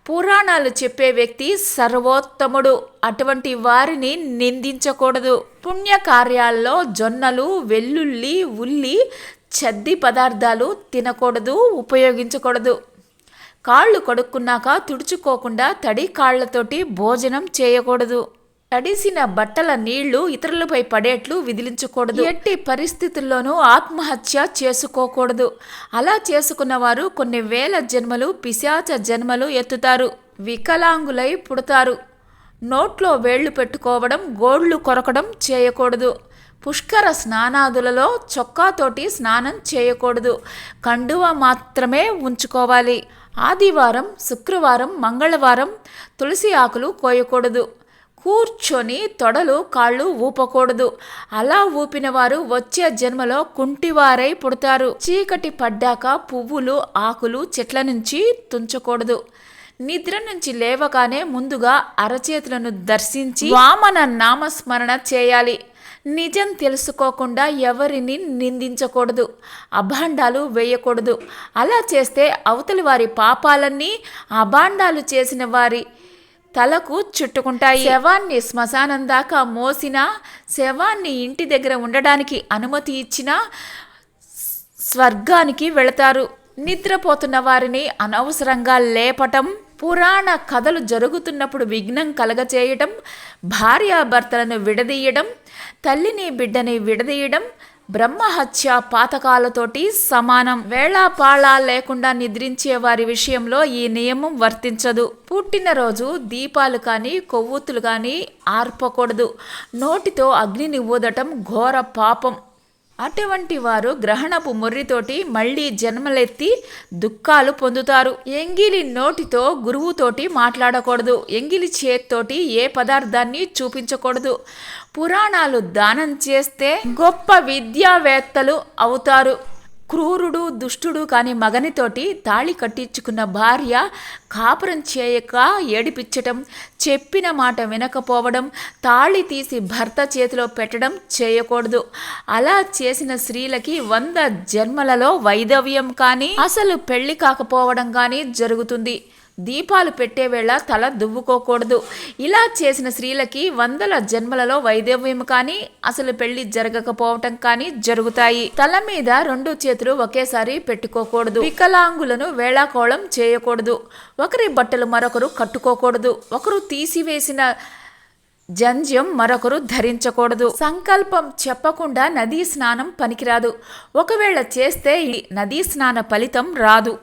పురాణాలు చెప్పే వ్యక్తి సర్వోత్తముడు. అటువంటి వారిని నిందించకూడదు. పుణ్యకార్యాల్లో జొన్నలు, వెల్లుల్లి, ఉల్లి, చద్ది పదార్థాలు తినకూడదు, ఉపయోగించకూడదు. కాళ్ళు కడుక్కున్నాక తుడుచుకోకుండా తడి కాళ్లతోటి భోజనం చేయకూడదు. తడిసిన బట్టల నీళ్లు ఇతరులపై పడేట్లు విదిలించకూడదు. ఎట్టి పరిస్థితుల్లోనూ ఆత్మహత్య చేసుకోకూడదు. అలా చేసుకున్న వారు కొన్ని వేల జన్మలు పిశాచ జన్మలు ఎత్తుతారు. వికలాంగులై పుడతారు. నోట్లో వేళ్లు పెట్టుకోవడం, గోళ్లు కొరకడం చేయకూడదు. పుష్కర స్నానాదులలో చొక్కాతోటి స్నానం చేయకూడదు. కండువ మాత్రమే ఉంచుకోవాలి. ఆదివారం, శుక్రవారం, మంగళవారం తులసి ఆకులు కోయకూడదు. కూర్చొని తొడలు కాళ్ళు ఊపకూడదు. అలా ఊపిన వారు వచ్చే జన్మలో కుంటివారై పుడతారు. చీకటి పడ్డాక పువ్వులు, ఆకులు చెట్ల నుంచి తుంచకూడదు. నిద్ర నుంచి లేవగానే ముందుగా అరచేతులను దర్శించి వామన నామస్మరణ చేయాలి. నిజం తెలుసుకోకుండా ఎవరిని నిందించకూడదు. అభాండాలు వేయకూడదు. అలా చేస్తే అవతలి వారి పాపాలన్నీ అభాండాలు చేసిన వారి తలకు చుట్టుకుంటాయి. శవాన్ని శ్మశానం దాకా మోసినా, శవాన్ని ఇంటి దగ్గర ఉండడానికి అనుమతి ఇచ్చినా స్వర్గానికి వెళతారు. నిద్రపోతున్న వారిని అనవసరంగా లేపటం, పురాణ కథలు జరుగుతున్నప్పుడు విఘ్నం కలగచేయటం, భార్యాభర్తలను విడదీయడం, తల్లిని బిడ్డని విడదీయడం బ్రహ్మహత్య పాతకాలతోటి సమానం. వేళాపాళా లేకుండా నిద్రించే వారి విషయంలో ఈ నియమం వర్తించదు. పుట్టినరోజు దీపాలు కానీ కొవ్వొత్తులు కానీ ఆర్పకూడదు. నోటితో అగ్నిని ఊదటం ఘోర పాపం. అటువంటి వారు గ్రహణపు మొర్రితోటి మళ్ళీ జన్మలెత్తి దుఃఖాలు పొందుతారు. ఎంగిలి నోటితో గురువుతోటి మాట్లాడకూడదు. ఎంగిలి చేత్తోటి ఏ పదార్థాన్ని చూపించకూడదు. పురాణాలు దానం చేస్తే గొప్ప విద్యావేత్తలు అవుతారు. క్రూరుడు, దుష్టుడు కాని మగనితోటి తాళి కట్టించుకున్న భార్య కాపురం చేయక ఏడిపించటం, చెప్పిన మాట వినకపోవడం, తాళి తీసి భర్త చేతిలో పెట్టడం చేయకూడదు. అలా చేసిన స్త్రీలకి 100 జన్మలలో వైధవ్యం కానీ, అసలు పెళ్లి కాకపోవడం కానీ జరుగుతుంది. దీపాలు పెట్టే వేళ తల దువ్వుకోకూడదు. ఇలా చేసిన స్త్రీలకి 100 జన్మలలో వైధవ్యం కానీ, అసలు పెళ్లి జరగకపోవటం కానీ జరుగుతాయి. తల మీద 2 చేతులు ఒకేసారి పెట్టుకోకూడదు. వికలాంగులను వేళాకోళం చేయకూడదు. ఒకరి బట్టలు మరొకరు కట్టుకోకూడదు. ఒకరు తీసివేసిన జంధ్యం మరొకరు ధరించకూడదు. సంకల్పం చెప్పకుండా నదీ స్నానం పనికిరాదు. ఒకవేళ చేస్తే నదీ స్నాన ఫలితం రాదు.